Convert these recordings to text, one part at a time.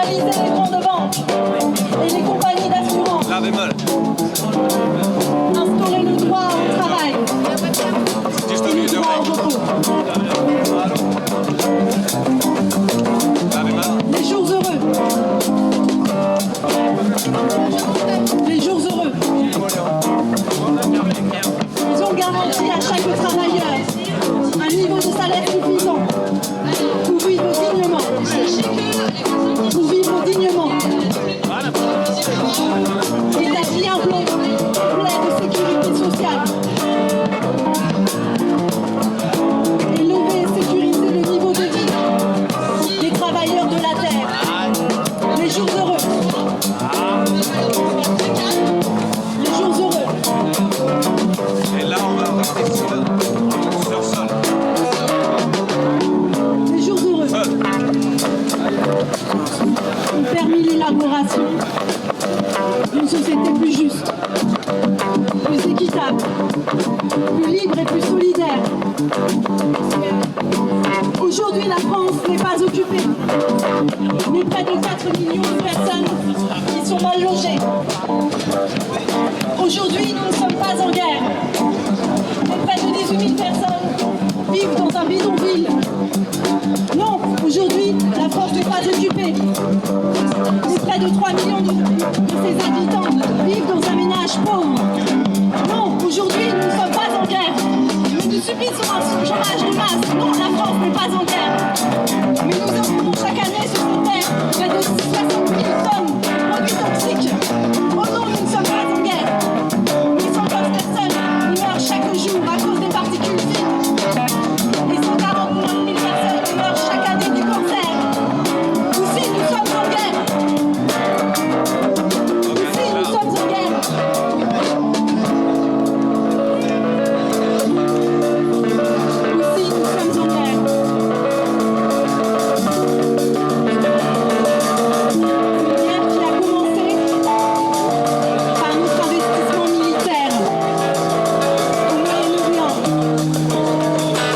libéraliser les grandes banques et les compagnies d'assurance. La bémol. Instaurer le droit au travail. Juste au milieu de Le droit au repos. La bémol. Les jours heureux. Les jours heureux. Ils ont garanti à chaque travailleur un niveau de salaire suffisant pour vivre dignement. Pour vivre dignement. Établir un plan plein de sécurité sociale. Élever et sécuriser le niveau de vie des travailleurs de la terre. Les jours heureux. Les jours heureux. Et là, on va rester sur sol. Les jours heureux ont permis l'élaboration d'une société plus juste, plus équitable, plus libre et plus solidaire. Aujourd'hui, la France n'est pas occupée, mais près de 4 millions de personnes qui sont mal logées. Aujourd'hui, nous ne sommes pas en guerre, mais près de 18 000 personnes vivent dans un bidonville. Non, aujourd'hui, la France n'est pas occupée, mais près de 3 millions de ses habitants vivent dans un ménage pauvre. Non, aujourd'hui, nous ne sommes pas en guerre, mais nous subissons un chômage de masse. Non, la France n'est pas en guerre, mais nous envoyons chaque année sur cette terre près de 60 000 tonnes de produits toxiques. Oh non, nous ne sommes pas en guerre. 815 personnes meurent chaque jour à cause des particules fines. Et 149 000 personnes meurent chaque année du cancer. Aussi, nous sommes en guerre. Aussi, nous sommes en guerre. Aussi, nous sommes en guerre. Une guerre qui a commencé par notre investissement militaire au Moyen-Orient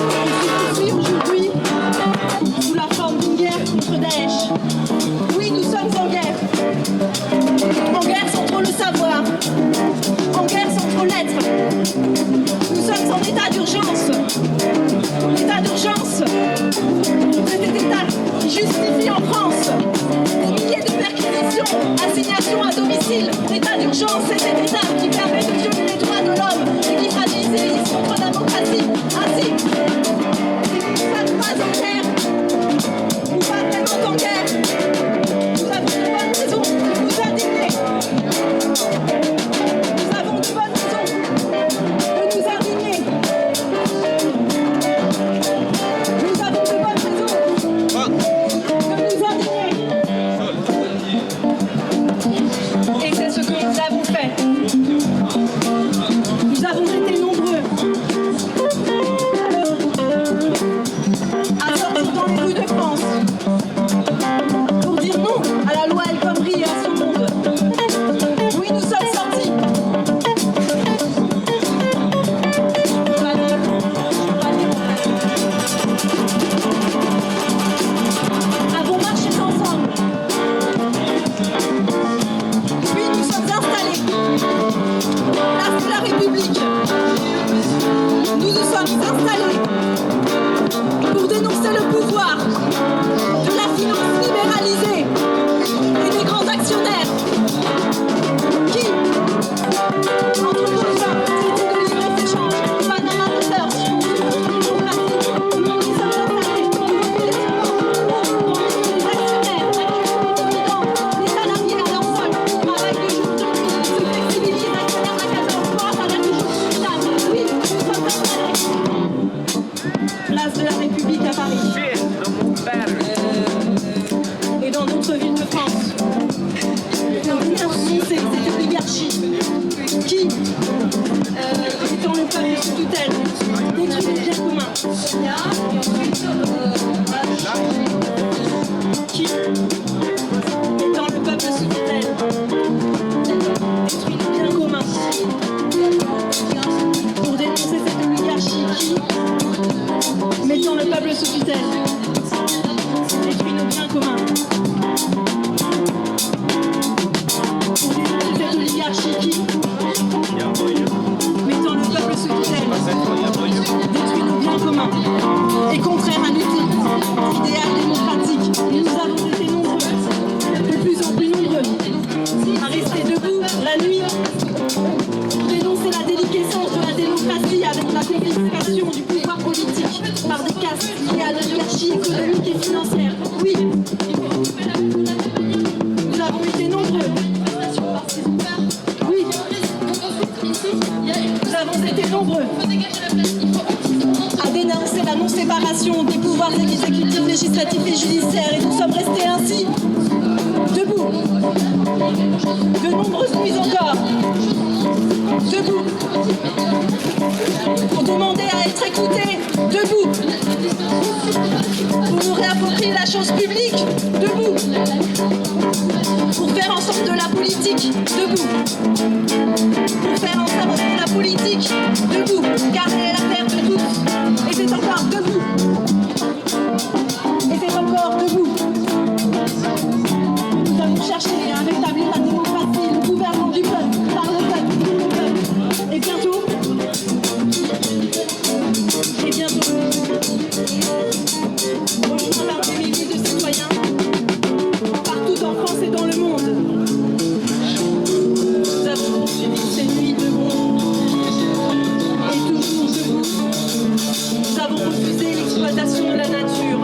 et se poursuit aujourd'hui sous la forme d'une guerre contre Daesh. Oui, nous sommes en guerre. En guerre contre le savoir. En guerre contre l'être. Nous sommes en état d'urgence. L'état d'urgence, c'est cet état qui justifie en France des milliers de perquisitions, assignations à domicile. L'état d'urgence, c'est cet état qui permet de violer les droits de l'homme et qui fragilise notre démocratie. Ainsi, si nous ne sommes pas en guerre, ou pas vraiment en guerre, nous avons de bonnes raisons de nous indigner. Nous avons de bonnes raisons de nous indigner. Nous avons de bonnes raisons de nous indigner. Et c'est ce que nous avons fait. Nous avons été nombreux à sortir dans les rues de France pour dire non à la loi El Khomri et à son monde. Oui, nous sommes sortis. Avons marché ensemble. Puis nous sommes installés. Place de la République. Nous nous sommes installés pour dénoncer le pouvoir de la finance libéralisée et des grands actionnaires. politique debout. Pour faire entendre la politique debout, car elle est l'affaire de tous. Et c'est encore debout. Et c'est encore debout. Nous allons chercher à rétablir la démocratie, le gouvernement du peuple, par le peuple, pour le peuple. Et bientôt, rejoint par des milliers de citoyens, partout en France et dans le monde. Nous avons suivi ces nuits debout et toujours debout. Nous avons refusé l'exploitation de la nature,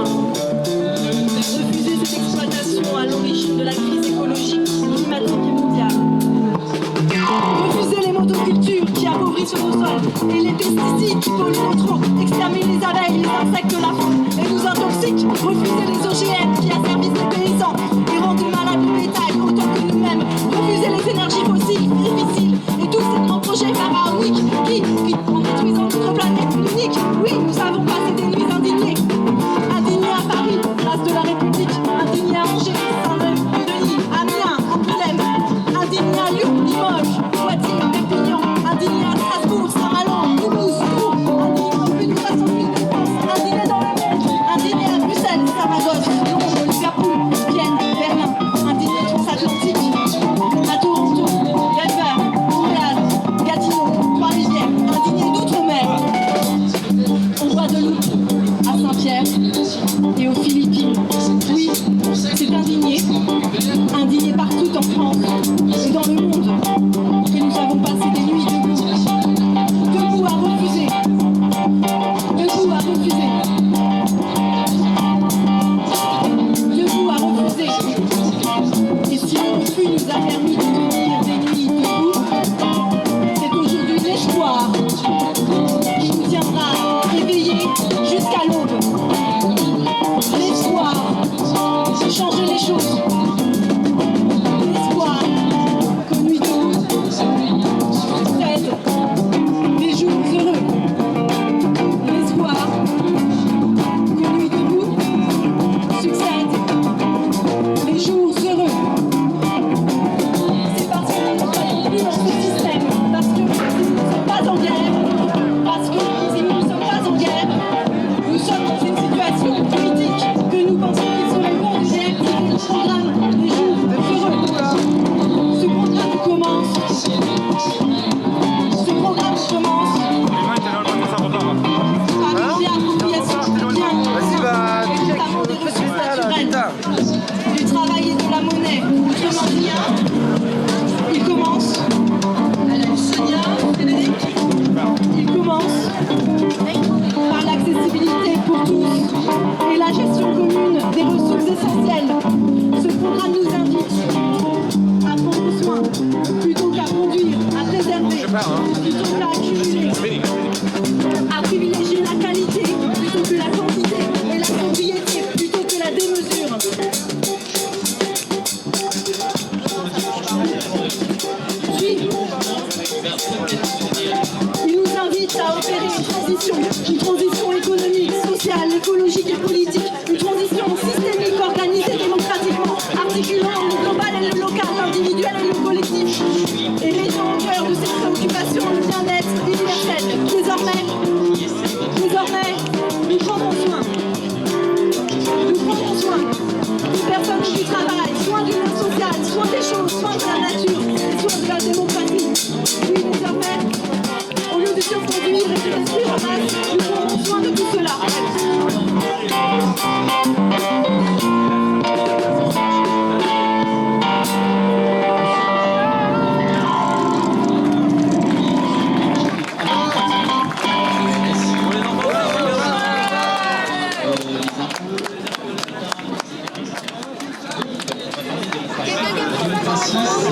refusé cette exploitation à l'origine de la crise écologique, climatique et mondiale. Refuser les monocultures qui appauvrissent nos sols et les pesticides qui polluent nos trop, exterminent les abeilles, les insectes, la faune et nous intoxiquent. Refuser les OGM qui asservissent les paysans et rendent malades le bétail autant que nous-mêmes. Refuser les énergies fossiles difficiles et tous ces grands projets pharaoniques qui, en détruisant notre planète unique, oui, nous avons passé des nuits indignées. Indignés à Paris, place de la République, indignés à Angers, Saint-Denis, Amiens, Angoulême, indignés à Lyon, Limoges, Poitiers, Perpignan, indignés à Strasbourg, Saint-Malo, Toulouse, Tours, indignés au plus de 60 000 de France, indignés dans le monde, indignés à Bruxelles, Saragosse, Londres, Liverpool, Vienne, Berlin, indignés transatlantique, à Toronto, Denver, Montréal, Gatineau, Trois-Rivières, indignés d'outre-mer, en Guadeloupe, à Saint-Pierre et aux Philippines. Oui, c'est indigné, indigné partout en France et dans le monde, que nous avons passé des nuits debout, debout à refuser, debout à refuser, debout à refuser. Et si le refus nous a permis de tenir des nuits debout, c'est aujourd'hui l'espoir qui nous tiendra réveillés jusqu'à l'aube. L'espoir de changer les choses. L'espoir que Nuit debout succède les jours heureux. L'espoir que Nuit debout succède les jours heureux. C'est parce que nous ne croyons plus dans ce système, parce que si nous ne sommes pas en guerre, parce que si nous ne sommes pas en guerre, nous sommes dans une situation politique que nous pensons qu'il serait bon de réactiver le programme des jours heureux. Ce programme commence. Par une réappropriation du bien, et notamment des ressources naturelles, du travail et de la monnaie. Autrement dit, il commence. Sonia, Frédéric, il commence par l'accessibilité pour tous et la gestion commune des ressources essentielles. Ce programme nous invite à prendre soin plutôt qu'à conduire, à préserver plutôt qu'à accumuler, à privilégier la qualité plutôt que la quantité et la sobriété plutôt que la démesure. Puis, il nous invite à opérer une transition économique, sociale, écologique et politique, une transition systémique organisée démocratiquement, articulant le global et le local, l'individuel et le collectif, et